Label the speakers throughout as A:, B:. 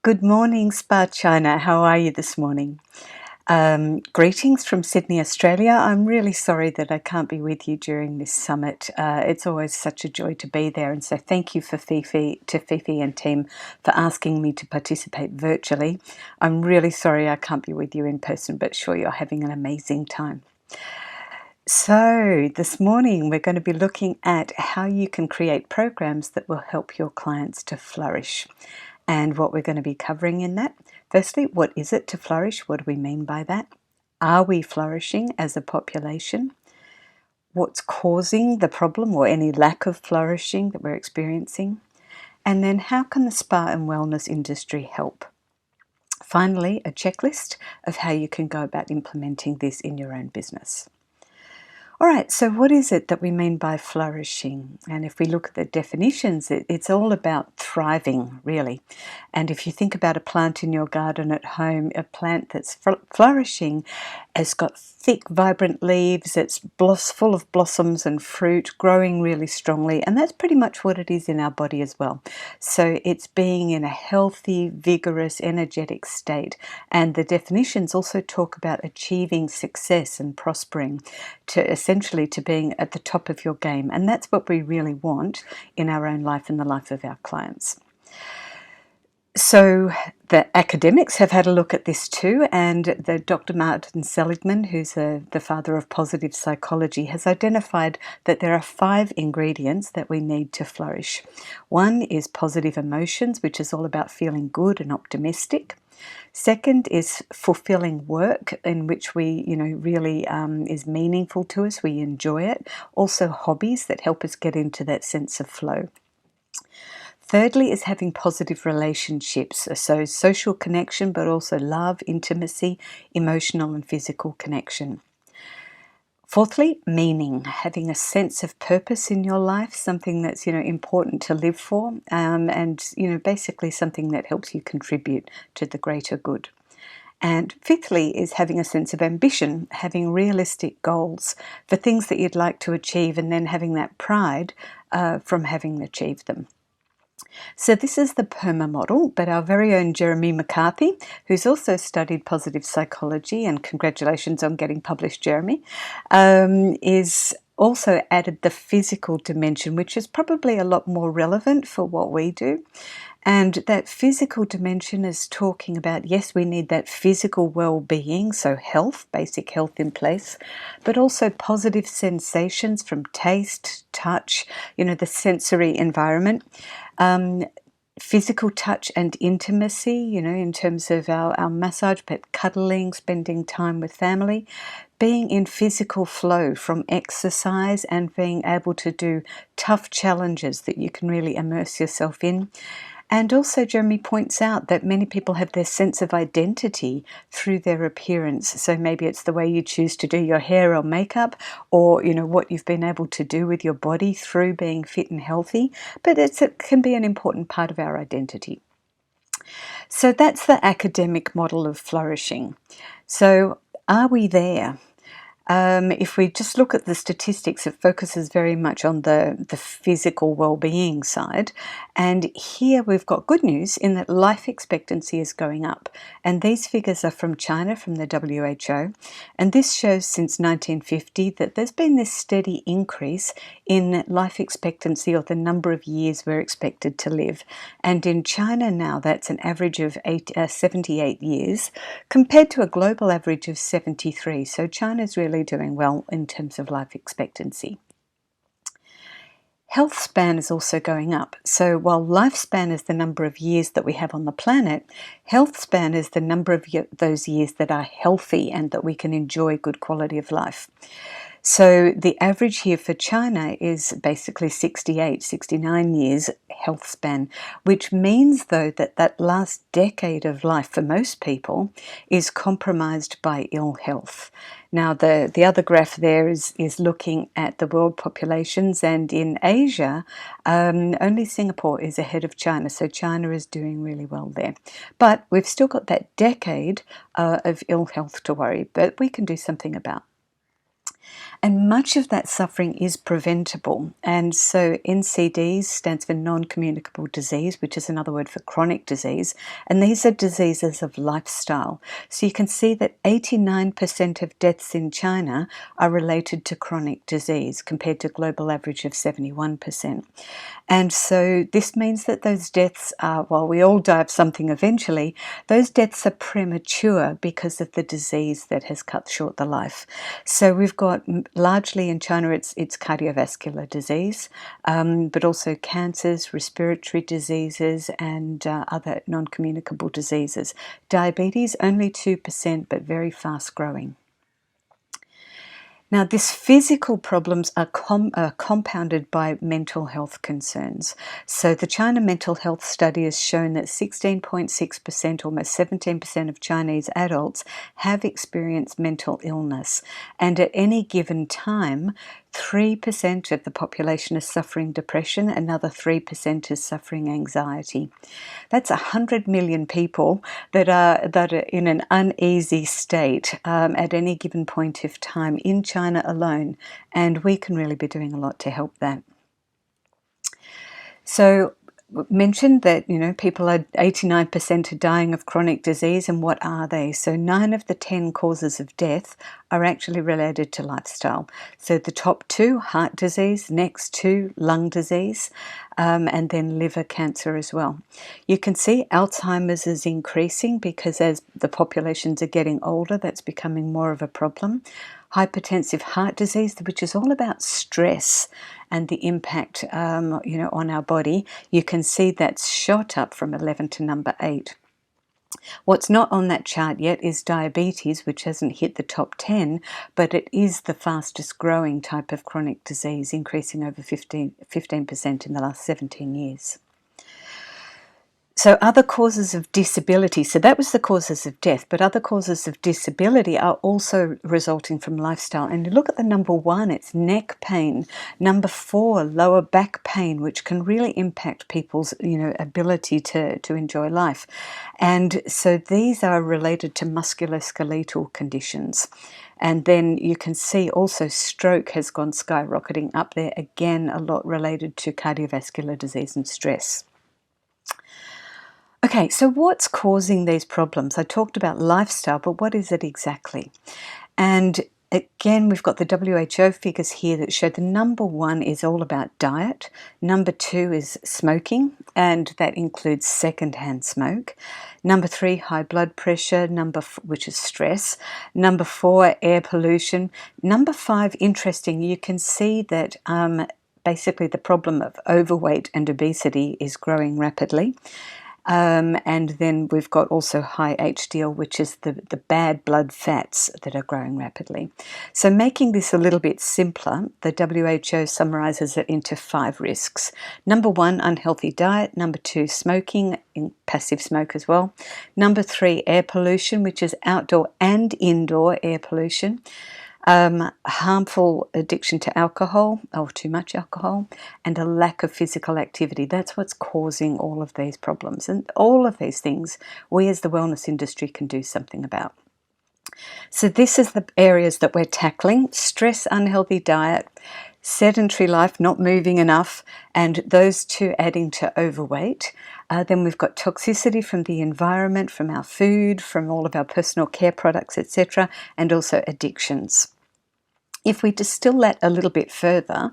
A: Good morning, SpaChina. How are you this morning? Greetings from Sydney, Australia. I'm really sorry that I can't be with you during this summit. It's always such a joy to be there, and so thank you to Fifi and team for asking me to participate virtually. I'm really sorry I can't be with you in person, but sure you're having an amazing time. So, this morning we're going to be looking at how you can create programs that will help your clients to flourish. And what we're going to be covering in that. Firstly, what is it to flourish? What do we mean by that? Are we flourishing as a population? What's causing the problem or any lack of flourishing that we're experiencing? And then how can the spa and wellness industry help? Finally, a checklist of how you can go about implementing this in your own business. All right, so what is it that we mean by flourishing? And if we look at the definitions, it's all about thriving, really. And if you think about a plant in your garden at home, a plant that's flourishing has got thick, vibrant leaves, it's full of blossoms and fruit, growing really strongly, and that's pretty much what it is in our body as well. So it's being in a healthy, vigorous, energetic state. And the definitions also talk about achieving success and prospering, to essentially to being at the top of your game. And that's what we really want in our own life and the life of our clients. So the academics have had a look at this too, and the Dr. Martin Seligman, who's the father of positive psychology, has identified that there are 5 ingredients that we need to flourish. One is positive emotions, which is all about feeling good and optimistic. Second is fulfilling work in which we, really is meaningful to us. We enjoy it. Also hobbies that help us get into that sense of flow. Thirdly is having positive relationships, so social connection, but also love, intimacy, emotional and physical connection. Fourthly, meaning, having a sense of purpose in your life, something that's, important to live for, and, basically something that helps you contribute to the greater good. And fifthly is having a sense of ambition, having realistic goals for things that you'd like to achieve, and then having that pride from having achieved them. So this is the PERMA model, but our very own Jeremy McCarthy, who's also studied positive psychology, and congratulations on getting published, Jeremy, is also added the physical dimension, which is probably a lot more relevant for what we do. And that physical dimension is talking about, yes, we need that physical well-being, so health, basic health in place, but also positive sensations from taste, touch, the sensory environment. Physical touch and intimacy, in terms of our massage, but cuddling, spending time with family, being in physical flow from exercise and being able to do tough challenges that you can really immerse yourself in. And also Jeremy points out that many people have their sense of identity through their appearance. So maybe it's the way you choose to do your hair or makeup, or what you've been able to do with your body through being fit and healthy. But it can be an important part of our identity. So that's the academic model of flourishing. So are we there? If we just look at the statistics, it focuses very much on the physical well-being side. And here we've got good news in that life expectancy is going up. And these figures are from China, from the WHO. And this shows since 1950 that there's been this steady increase in life expectancy, or the number of years we're expected to live. And in China now, that's an average of 78 years compared to a global average of 73. So China's really doing well in terms of life expectancy. Health span is also going up. So while lifespan is the number of years that we have on the planet, health span is the number of those years that are healthy and that we can enjoy good quality of life. So the average here for China is basically 68, 69 years health span, which means though that last decade of life for most people is compromised by ill health. Now the other graph there is looking at the world populations, and in Asia only Singapore is ahead of China, so China is doing really well there. But we've still got that decade of ill health to worry, but we can do something about. And much of that suffering is preventable. And so NCDs stands for non-communicable disease, which is another word for chronic disease. And these are diseases of lifestyle. So you can see that 89% of deaths in China are related to chronic disease compared to global average of 71%. And so this means that those deaths are, while we all die of something eventually, those deaths are premature because of the disease that has cut short the life. So we've got largely in China it's cardiovascular disease, but also cancers, respiratory diseases, and other non-communicable diseases. Diabetes, only 2%, but very fast growing. Now, these physical problems are compounded by mental health concerns. So the China Mental Health Study has shown that 16.6%, almost 17% of Chinese adults have experienced mental illness. And at any given time, 3% of the population is suffering depression, another 3% is suffering anxiety. That's 100 million people that are in an uneasy state at any given point of time in China alone, and we can really be doing a lot to help that. So mentioned that, people are 89% are dying of chronic disease, and what are they? So 9 of the 10 causes of death are actually related to lifestyle. So the top 2, heart disease, next 2, lung disease, and then liver cancer as well. You can see Alzheimer's is increasing because as the populations are getting older, that's becoming more of a problem. Hypertensive heart disease, which is all about stress and the impact on our body, you can see that's shot up from 11 to number 8. What's not on that chart yet is diabetes, which hasn't hit the top 10, but it is the fastest growing type of chronic disease, increasing over 15% in the last 17 years. So other causes of disability, so that was the causes of death, but other causes of disability are also resulting from lifestyle. And you look at the number 1, it's neck pain. Number 4, lower back pain, which can really impact people's ability to enjoy life. And so these are related to musculoskeletal conditions. And then you can see also stroke has gone skyrocketing up there, again a lot related to cardiovascular disease and stress. Okay, so what's causing these problems? I talked about lifestyle, but what is it exactly? And again, we've got the WHO figures here that show the number 1 is all about diet. Number 2 is smoking, and that includes secondhand smoke. Number 3, high blood pressure, which is stress. Number 4, air pollution. Number 5, interesting, you can see that basically the problem of overweight and obesity is growing rapidly. And then we've got also high HDL, which is the bad blood fats that are growing rapidly. So making this a little bit simpler, the WHO summarizes it into 5 risks. Number 1, unhealthy diet. Number 2, smoking, passive smoke as well. Number 3, air pollution, which is outdoor and indoor air pollution. Harmful addiction to alcohol or too much alcohol, and a lack of physical activity. That's what's causing all of these problems. And all of these things we as the wellness industry can do something about. So this is the areas that we're tackling: stress, unhealthy diet, sedentary life, not moving enough, and those 2 adding to overweight. Then we've got toxicity from the environment, from our food, from all of our personal care products, etc., and also addictions. If we distill that a little bit further,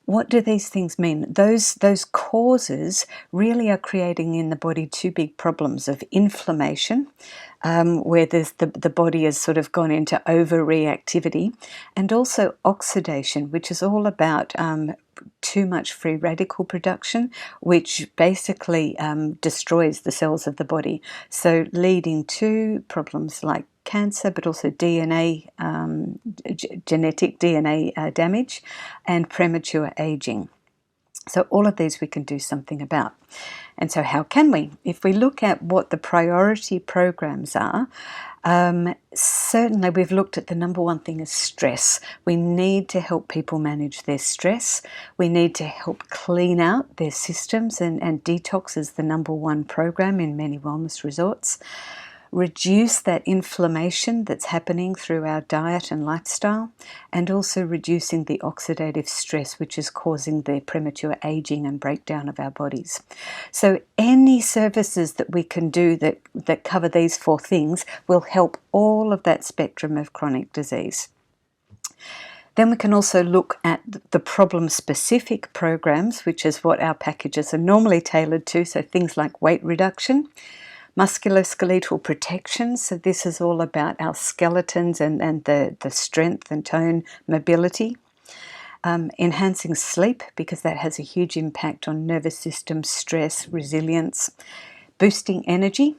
A: what do these things mean? Those causes really are creating in the body 2 big problems of inflammation, where the body has sort of gone into overreactivity, and also oxidation, which is all about too much free radical production, which basically destroys the cells of the body. So leading to problems like cancer, but also DNA, genetic DNA damage, and premature aging. So all of these we can do something about. And so how can we? If we look at what the priority programs are, certainly we've looked at the number 1 thing is stress. We need to help people manage their stress. We need to help clean out their systems, and detox is the number 1 program in many wellness resorts. reduce that inflammation that's happening through our diet and lifestyle, and also reducing the oxidative stress which is causing the premature aging and breakdown of our bodies. So any services that we can do that cover these four things will help all of that spectrum of chronic disease. Then we can also look at the problem-specific programs, which is what our packages are normally tailored to, so things like weight reduction, musculoskeletal protection, so this is all about our skeletons and the strength and tone, mobility, enhancing sleep, because that has a huge impact on nervous system, stress, resilience, boosting energy,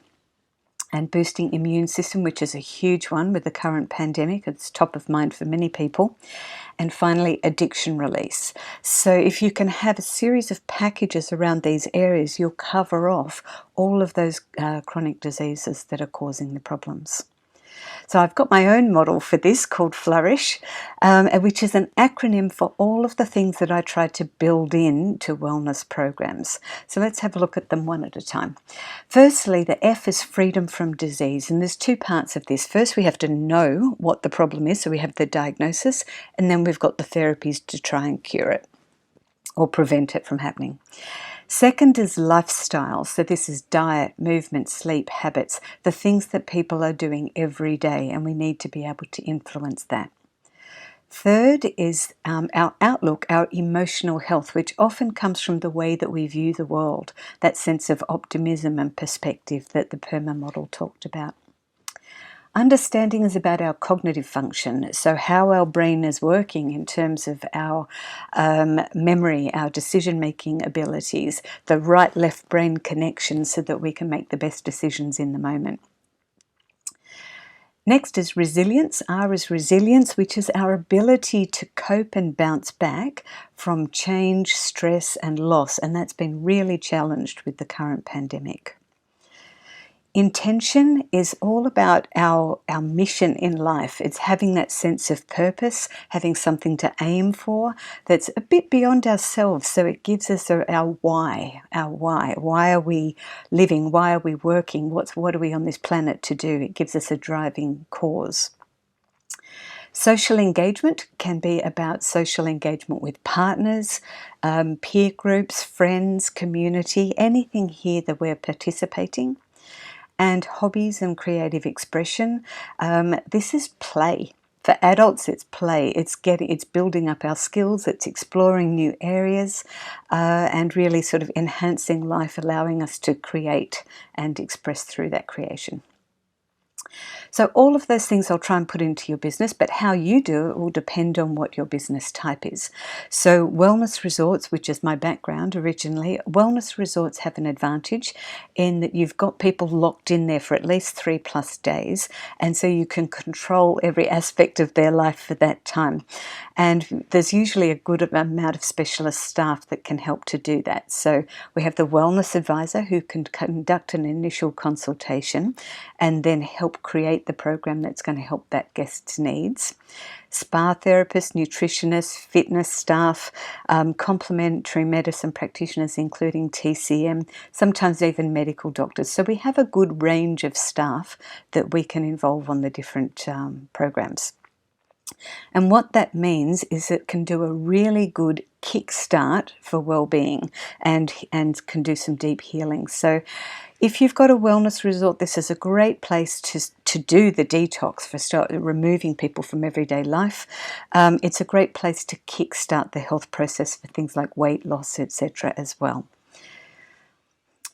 A: and boosting immune system, which is a huge one with the current pandemic. It's top of mind for many people. And finally, addiction release. So if you can have a series of packages around these areas, you'll cover off all of those chronic diseases that are causing the problems. So I've got my own model for this called FLOURISH, which is an acronym for all of the things that I try to build into wellness programs. So let's have a look at them one at a time. Firstly, the F is freedom from disease, and there's two parts of this. First, we have to know what the problem is, so we have the diagnosis, and then we've got the therapies to try and cure it or prevent it from happening. Second is lifestyle. So this is diet, movement, sleep, habits, the things that people are doing every day, and we need to be able to influence that. Third is our outlook, our emotional health, which often comes from the way that we view the world, that sense of optimism and perspective that the PERMA model talked about. Understanding is about our cognitive function, so how our brain is working in terms of our memory, our decision-making abilities, the right-left brain connection so that we can make the best decisions in the moment. Next is resilience. R is resilience, which is our ability to cope and bounce back from change, stress, and loss, and that's been really challenged with the current pandemic. Intention is all about our mission in life. It's having that sense of purpose, having something to aim for that's a bit beyond ourselves. So it gives us our why. Why are we living? Why are we working? What are we on this planet to do? It gives us a driving cause. Social engagement can be about social engagement with partners, peer groups, friends, community, anything here that we're participating. And hobbies and creative expression. This is play. For adults, it's play. It's building up our skills. It's exploring new areas, and really sort of enhancing life, allowing us to create and express through that creation. So all of those things I'll try and put into your business, but how you do it will depend on what your business type is. So wellness resorts, which is my background originally, wellness resorts have an advantage in that you've got people locked in there for at least 3+ days, and so you can control every aspect of their life for that time. And there's usually a good amount of specialist staff that can help to do that. So we have the wellness advisor who can conduct an initial consultation and then help create the program that's going to help that guest's needs. Spa therapists, nutritionists, fitness staff, complementary medicine practitioners, including TCM, sometimes even medical doctors. So we have a good range of staff that we can involve on the different programs. And what that means is it can do a really good kickstart for well-being and can do some deep healing. So if you've got a wellness resort, this is a great place to do the detox, for start removing people from everyday life. It's a great place to kickstart the health process for things like weight loss, etc. as well.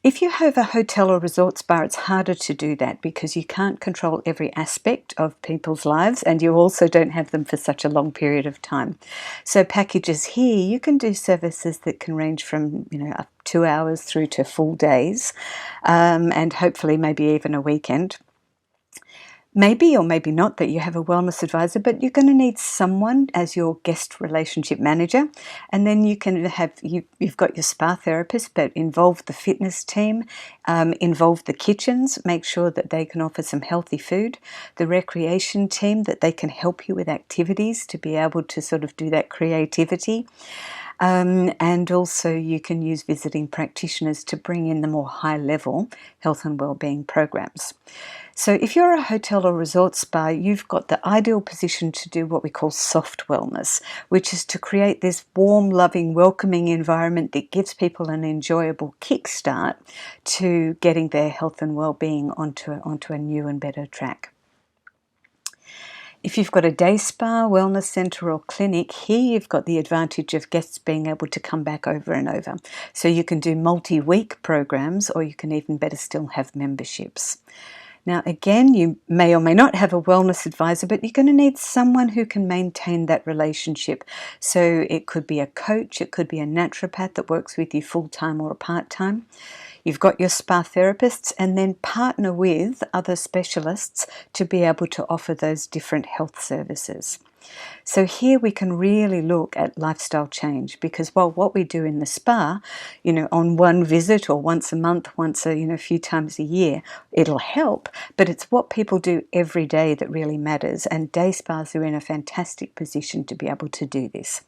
A: If you have a hotel or resort spa, it's harder to do that because you can't control every aspect of people's lives, and you also don't have them for such a long period of time. So packages here, you can do services that can range from 2 hours through to full days, and hopefully maybe even a weekend. Maybe or maybe not that you have a wellness advisor, but you're going to need someone as your guest relationship manager. And then you can have, you've got your spa therapist, but involve the fitness team, involve the kitchens, make sure that they can offer some healthy food, the recreation team, that they can help you with activities to be able to sort of do that creativity. And also you can use visiting practitioners to bring in the more high-level health and wellbeing programs. So if you're a hotel or resort spa, you've got the ideal position to do what we call soft wellness, which is to create this warm, loving, welcoming environment that gives people an enjoyable kickstart to getting their health and wellbeing onto a new and better track. If you've got a day spa, wellness centre or clinic, here you've got the advantage of guests being able to come back over and over. So you can do multi-week programs, or you can even better still have memberships. Now, again, you may or may not have a wellness advisor, but you're going to need someone who can maintain that relationship. So it could be a coach, it could be a naturopath that works with you full-time or part-time. You've got your spa therapists, and then partner with other specialists to be able to offer those different health services. So here we can really look at lifestyle change, because while what we do in the spa, on one visit or once a month, a few times a year, it'll help, but it's what people do every day that really matters, and day spas are in a fantastic position to be able to do this.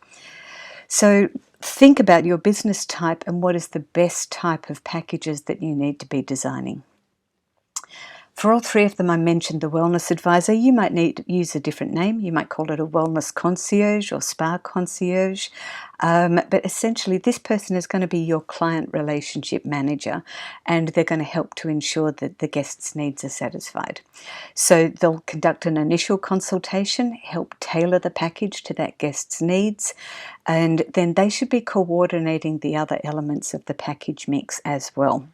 A: So think about your business type and what is the best type of packages that you need to be designing. For all three of them, I mentioned the wellness advisor. You might need to use a different name. You might call it a wellness concierge or spa concierge. But essentially, this person is going to be your client relationship manager, and they're going to help to ensure that the guest's needs are satisfied. So they'll conduct an initial consultation, help tailor the package to that guest's needs, and then they should be coordinating the other elements of the package mix as well.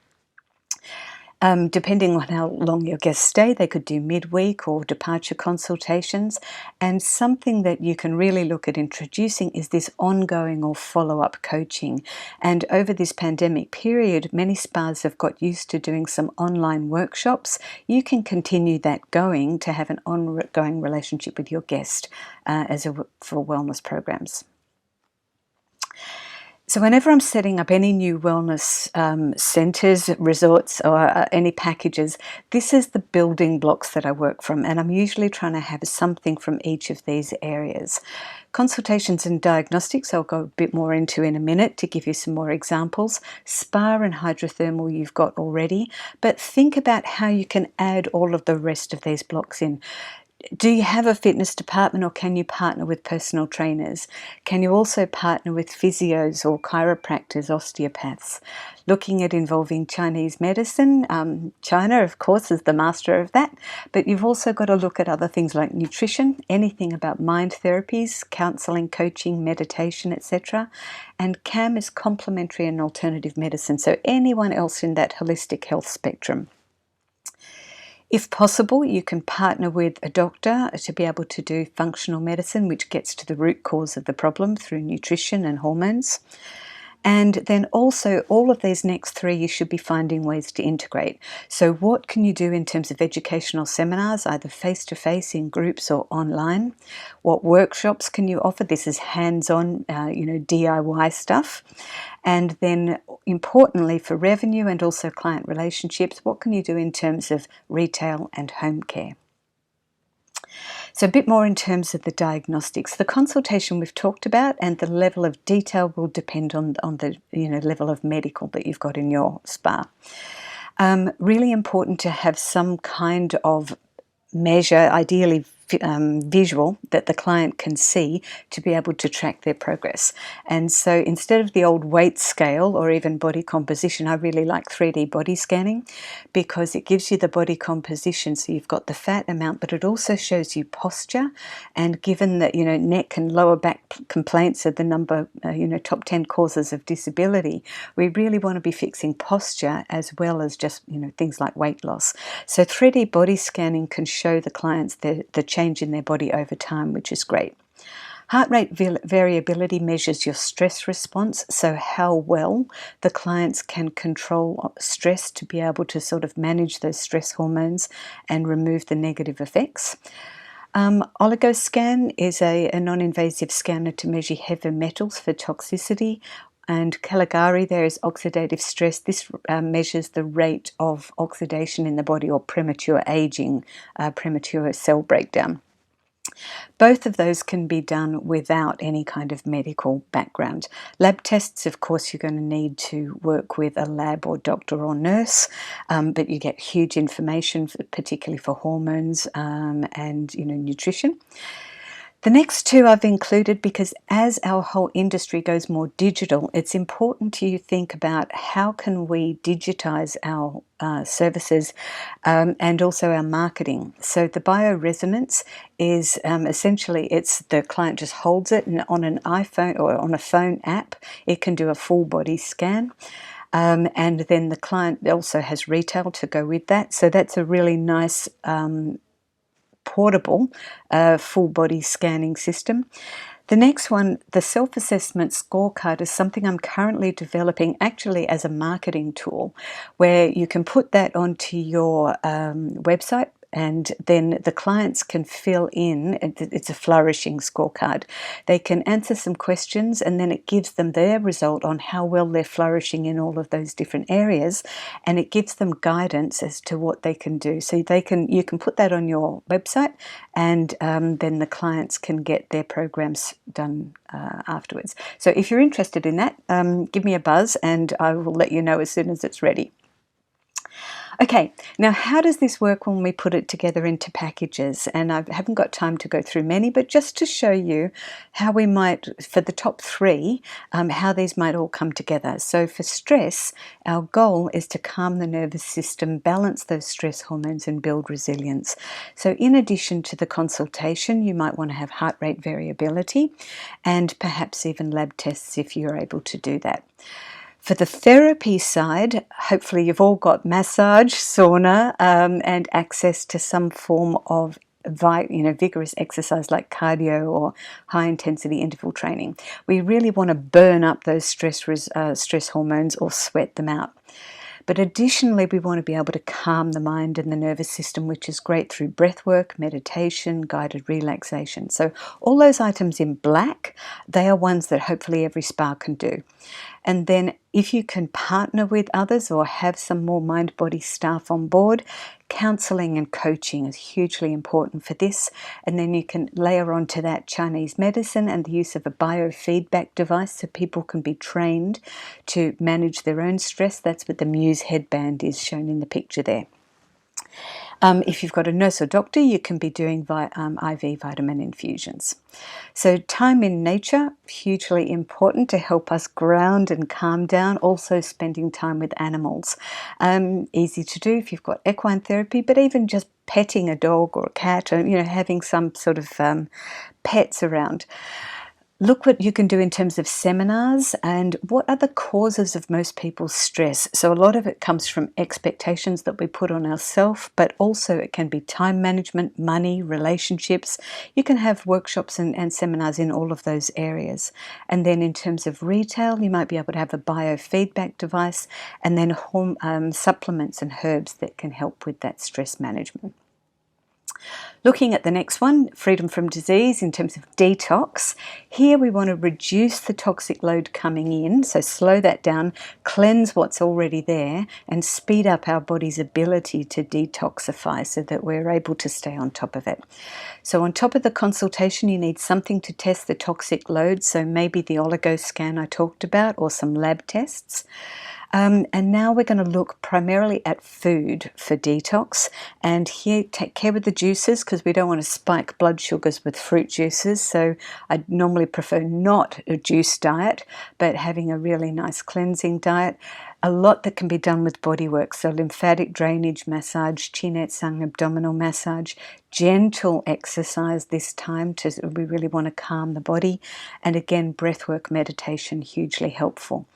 A: Depending on how long your guests stay, they could do midweek or departure consultations. And something that you can really look at introducing is this ongoing or follow-up coaching. And over this pandemic period, many spas have got used to doing some online workshops. You can continue that going to have an ongoing relationship with your guest for wellness programs. So whenever I'm setting up any new wellness centres, resorts, or any packages, this is the building blocks that I work from, and I'm usually trying to have something from each of these areas. Consultations and diagnostics I'll go a bit more into in a minute to give you some more examples. Spa and hydrothermal you've got already, but think about how you can add all of the rest of these blocks in. Do you have a fitness department, or can you partner with personal trainers? Can you also partner with physios or chiropractors, osteopaths? Looking at involving Chinese medicine, China, of course, is the master of that, but you've also got to look at other things like nutrition, anything about mind therapies, counselling, coaching, meditation, etc. And CAM is complementary and alternative medicine, so anyone else in that holistic health spectrum. If possible, you can partner with a doctor to be able to do functional medicine, which gets to the root cause of the problem through nutrition and hormones. And then also all of these next three, you should be finding ways to integrate. So what can you do in terms of educational seminars, either face-to-face in groups or online? What workshops can you offer? This is hands-on, DIY stuff. And then importantly for revenue and also client relationships, what can you do in terms of retail and home care? So a bit more in terms of the diagnostics. The consultation we've talked about, and the level of detail will depend on the level of medical that you've got in your spa. Really important to have some kind of measure, ideally visual, that the client can see to be able to track their progress. And so instead of the old weight scale or even body composition, I really like 3D body scanning, because it gives you the body composition, so you've got the fat amount, but it also shows you posture. And given that neck and lower back complaints are the number top 10 causes of disability, we really want to be fixing posture as well as just things like weight loss. So 3D body scanning can show the clients the change in their body over time, which is great. Heart rate variability measures your stress response, so how well the clients can control stress to be able to sort of manage those stress hormones and remove the negative effects. Oligoscan is a non-invasive scanner to measure heavy metals for toxicity. And Caligari, there is oxidative stress. This measures the rate of oxidation in the body, or premature aging, premature cell breakdown. Both of those can be done without any kind of medical background. Lab tests, of course, you're going to need to work with a lab or doctor or nurse, but you get huge information, particularly for hormones and nutrition. The next two I've included because as our whole industry goes more digital, it's important to think about how can we digitize our services and also our marketing. So the bioresonance is essentially it's the client just holds it and on an iPhone or on a phone app, it can do a full body scan. And then the client also has retail to go with that. So that's a really nice portable full body scanning system. The next one, the self-assessment scorecard, is something I'm currently developing actually as a marketing tool where you can put that onto your website and then the clients can fill in, it's a flourishing scorecard. They can answer some questions and then it gives them their result on how well they're flourishing in all of those different areas, and it gives them guidance as to what they can do. So you can put that on your website and then the clients can get their programs done afterwards. So if you're interested in that, give me a buzz and I will let you know as soon as it's ready. Okay, now how does this work when we put it together into packages? And I haven't got time to go through many, but just to show you how we might, for the top three, how these might all come together. So for stress, our goal is to calm the nervous system, balance those stress hormones and build resilience. So in addition to the consultation, you might want to have heart rate variability and perhaps even lab tests if you're able to do that. For the therapy side, hopefully you've all got massage, sauna, and access to some form of vigorous exercise like cardio or high-intensity interval training. We really want to burn up those stress hormones or sweat them out. But additionally, we want to be able to calm the mind and the nervous system, which is great through breath work, meditation, guided relaxation. So all those items in black, they are ones that hopefully every spa can do. And then if you can partner with others or have some more mind-body staff on board, counseling and coaching is hugely important for this. And then you can layer onto that Chinese medicine and the use of a biofeedback device so people can be trained to manage their own stress. That's what the Muse headband is shown in the picture there. If you've got a nurse or doctor, you can be doing IV vitamin infusions. So time in nature, hugely important to help us ground and calm down. Also spending time with animals. Easy to do if you've got equine therapy, but even just petting a dog or a cat or, having some sort of pets around. Look what you can do in terms of seminars and what are the causes of most people's stress. So a lot of it comes from expectations that we put on ourselves, but also it can be time management, money, relationships. You can have workshops and seminars in all of those areas. And then in terms of retail, you might be able to have a biofeedback device and then supplements and herbs that can help with that stress management. Looking at the next one, freedom from disease in terms of detox. Here we want to reduce the toxic load coming in, so slow that down, cleanse what's already there, and speed up our body's ability to detoxify so that we're able to stay on top of it. So on top of the consultation, you need something to test the toxic load, so maybe the oligo scan I talked about or some lab tests. And now we're going to look primarily at food for detox, and here take care with the juices because we don't want to spike blood sugars with fruit juices. So I normally prefer not a juice diet, but having a really nice cleansing diet. A lot that can be done with body work, so lymphatic drainage massage, Qinette Sang abdominal massage, gentle exercise this time we really want to calm the body, and again breathwork meditation, hugely helpful.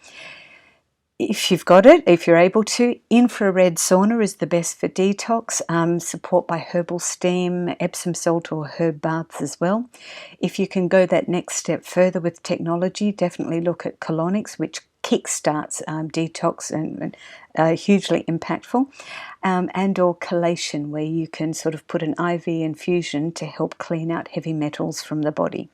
A: If you've got it, if you're able to, infrared sauna is the best for detox, support by herbal steam, Epsom salt or herb baths as well. If you can go that next step further with technology, definitely look at colonics, which kickstarts detox and hugely impactful, and or chelation, where you can sort of put an IV infusion to help clean out heavy metals from the body.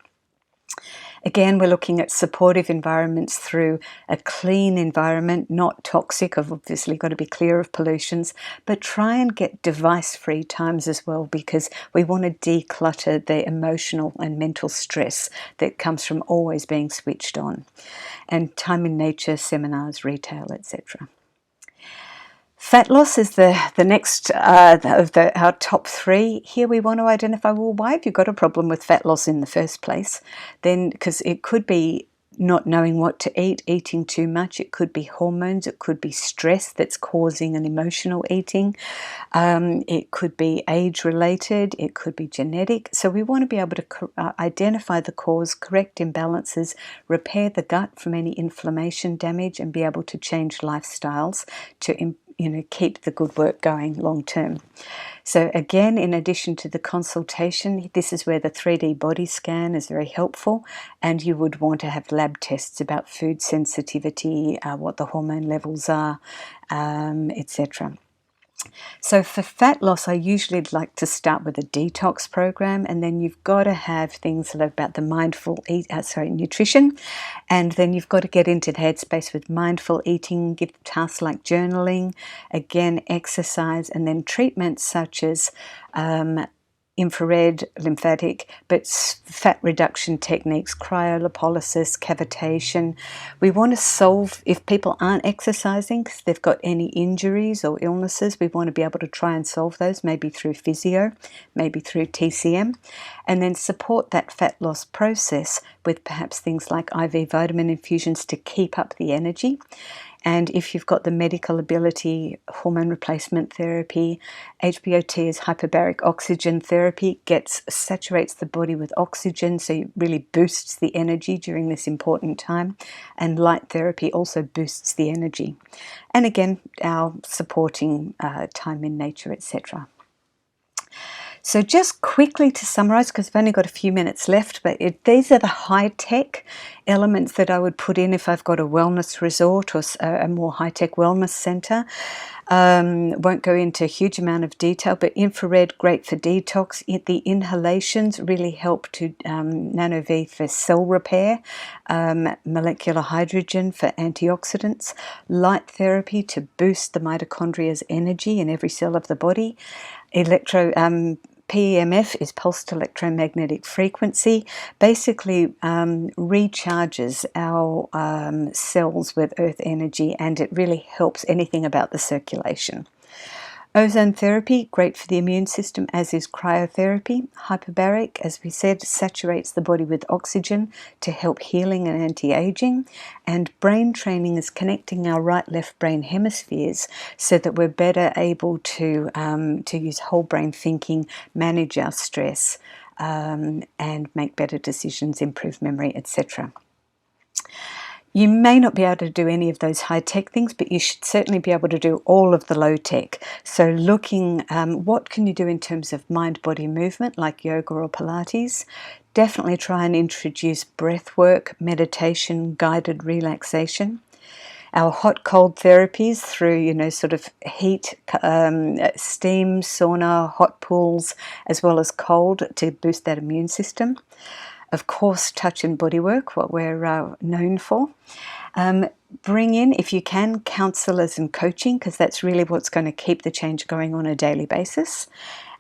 A: Again, we're looking at supportive environments through a clean environment, not toxic. I've obviously got to be clear of pollutions, but try and get device-free times as well, because we want to declutter the emotional and mental stress that comes from always being switched on. And time in nature, seminars, retail, etc. Fat loss is the next of our top three. Here we want to identify, well, why have you got a problem with fat loss in the first place? Then, because it could be not knowing what to eat, eating too much. It could be hormones. It could be stress that's causing an emotional eating. It could be age-related. It could be genetic. So we want to be able to identify the cause, correct imbalances, repair the gut from any inflammation damage, and be able to change lifestyles to keep the good work going long term. So again, in addition to the consultation, this is where the 3D body scan is very helpful, and you would want to have lab tests about food sensitivity, what the hormone levels are, etc. So for fat loss, I usually like to start with a detox program, and then you've got to have things about the mindful nutrition, and then you've got to get into the headspace with mindful eating, give tasks like journaling, again exercise, and then treatments such as infrared, lymphatic, but fat reduction techniques, cryolipolysis, cavitation. We want to solve, if people aren't exercising because they've got any injuries or illnesses, we want to be able to try and solve those, maybe through physio, maybe through TCM, and then support that fat loss process with perhaps things like IV vitamin infusions to keep up the energy. And if you've got the medical ability, hormone replacement therapy, HBOT is hyperbaric oxygen therapy, saturates the body with oxygen, so it really boosts the energy during this important time. And light therapy also boosts the energy. And again, our supporting time in nature, etc. So just quickly to summarize, because I've only got a few minutes left, but these are the high-tech elements that I would put in if I've got a wellness resort or a more high-tech wellness center. Won't go into a huge amount of detail, but infrared, great for detox. The inhalations really help to nano-V for cell repair, molecular hydrogen for antioxidants, light therapy to boost the mitochondria's energy in every cell of the body, PEMF is pulsed electromagnetic frequency, basically recharges our cells with earth energy, and it really helps anything about the circulation. Ozone therapy, great for the immune system, as is cryotherapy. Hyperbaric, as we said, saturates the body with oxygen to help healing and anti-aging. And brain training is connecting our right-left brain hemispheres so that we're better able to use whole brain thinking, manage our stress, and make better decisions, improve memory, etc. You may not be able to do any of those high-tech things, but you should certainly be able to do all of the low-tech. So looking, what can you do in terms of mind-body movement, like yoga or Pilates? Definitely try and introduce breath work, meditation, guided relaxation. Our hot-cold therapies through, sort of heat, steam, sauna, hot pools, as well as cold to boost that immune system. Of course, touch and body work, what we're known for. Bring in, if you can, counsellors and coaching, because that's really what's going to keep the change going on a daily basis.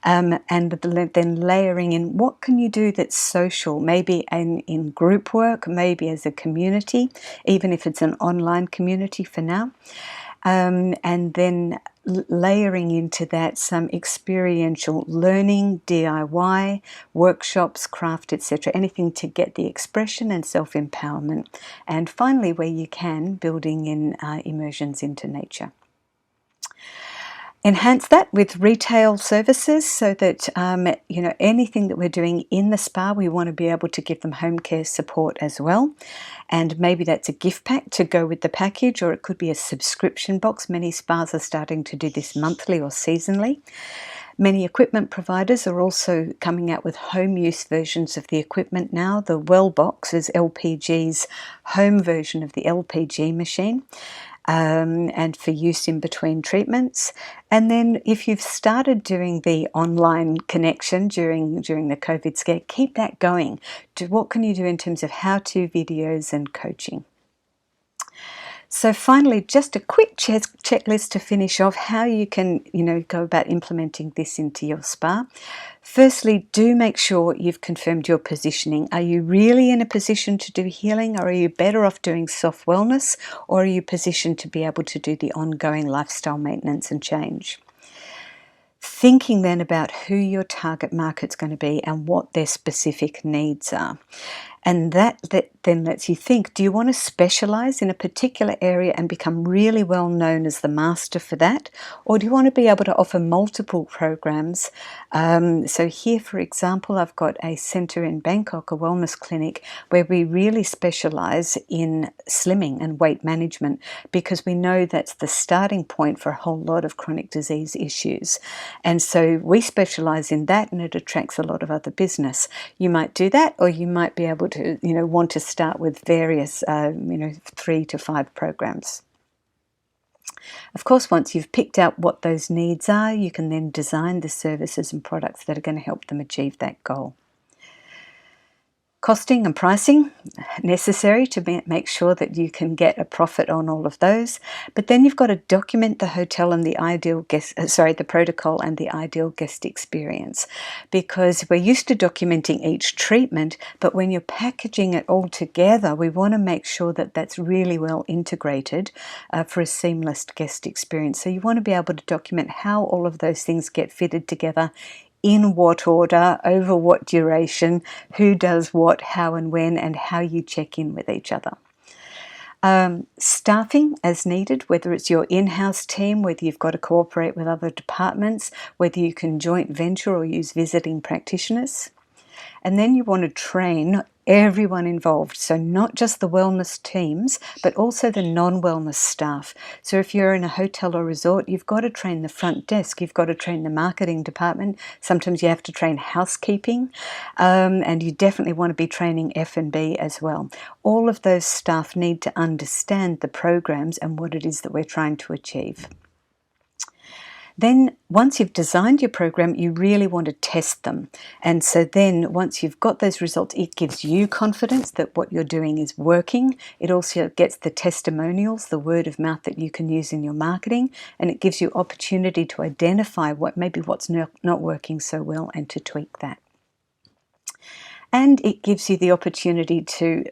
A: And then layering in, what can you do that's social, maybe in group work, maybe as a community, even if it's an online community for now. And then layering into that some experiential learning, DIY, workshops, craft, etc., anything to get the expression and self-empowerment. And finally, where you can, building in immersions into nature. Enhance that with retail services so that, anything that we're doing in the spa, we want to be able to give them home care support as well. And maybe that's a gift pack to go with the package, or it could be a subscription box. Many spas are starting to do this monthly or seasonally. Many equipment providers are also coming out with home use versions of the equipment now. The Wellbox is LPG's home version of the LPG machine. and for use in between treatments. And then if you've started doing the online connection during the COVID scare, keep that going. What can you do in terms of how-to videos and coaching? So finally, just a quick checklist to finish off how you can, go about implementing this into your spa. Firstly, do make sure you've confirmed your positioning. Are you really in a position to do healing, or are you better off doing soft wellness, or are you positioned to be able to do the ongoing lifestyle maintenance and change? Thinking then about who your target market's going to be and what their specific needs are. And that then lets you think, do you want to specialize in a particular area and become really well known as the master for that? Or do you want to be able to offer multiple programs? So here, for example, I've got a center in Bangkok, a wellness clinic, where we really specialize in slimming and weight management, because we know that's the starting point for a whole lot of chronic disease issues. And so we specialize in that, and it attracts a lot of other business. You might do that, or you might be able to want to start with various 3 to 5 programs. Of course, once you've picked out what those needs are, you can then design the services and products that are going to help them achieve that goal. Costing and pricing, necessary to make sure that you can get a profit on all of those. But then you've got to document the hotel and the ideal guest, the protocol and the ideal guest experience, because we're used to documenting each treatment, but when you're packaging it all together, we want to make sure that that's really well integrated for a seamless guest experience. So you want to be able to document how all of those things get fitted together, in what order, over what duration, who does what, how and when, and how you check in with each other. Staffing as needed, whether it's your in-house team, whether you've got to cooperate with other departments, whether you can joint venture or use visiting practitioners. And then you want to train everyone involved, so not just the wellness teams, but also the non-wellness staff. So if you're in a hotel or resort, you've got to train the front desk, you've got to train the marketing department, sometimes you have to train housekeeping, and you definitely want to be training F&B as well. All of those staff need to understand the programs and what it is that we're trying to achieve. Then once you've designed your program, you really want to test them. And so then once you've got those results, it gives you confidence that what you're doing is working. It also gets the testimonials, the word of mouth that you can use in your marketing, and it gives you opportunity to identify what's not working so well and to tweak that. And it gives you the opportunity to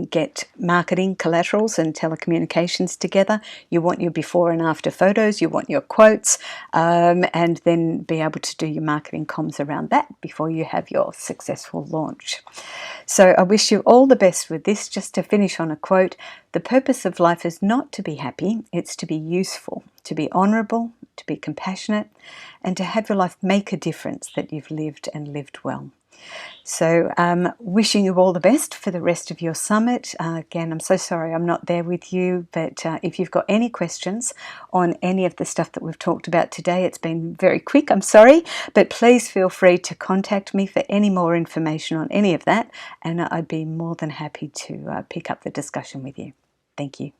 A: get marketing collaterals and telecommunications together. You want your before and after photos, you want your quotes, and then be able to do your marketing comms around that before you have your successful launch. So I wish you all the best with this. Just to finish on a quote, the purpose of life is not to be happy, it's to be useful, to be honourable, to be compassionate, and to have your life make a difference that you've lived and lived well. So wishing you all the best for the rest of your summit. Again, I'm so sorry I'm not there with you, but if you've got any questions on any of the stuff that we've talked about today, it's been very quick, I'm sorry, but please feel free to contact me for any more information on any of that, and I'd be more than happy to pick up the discussion with you. Thank you.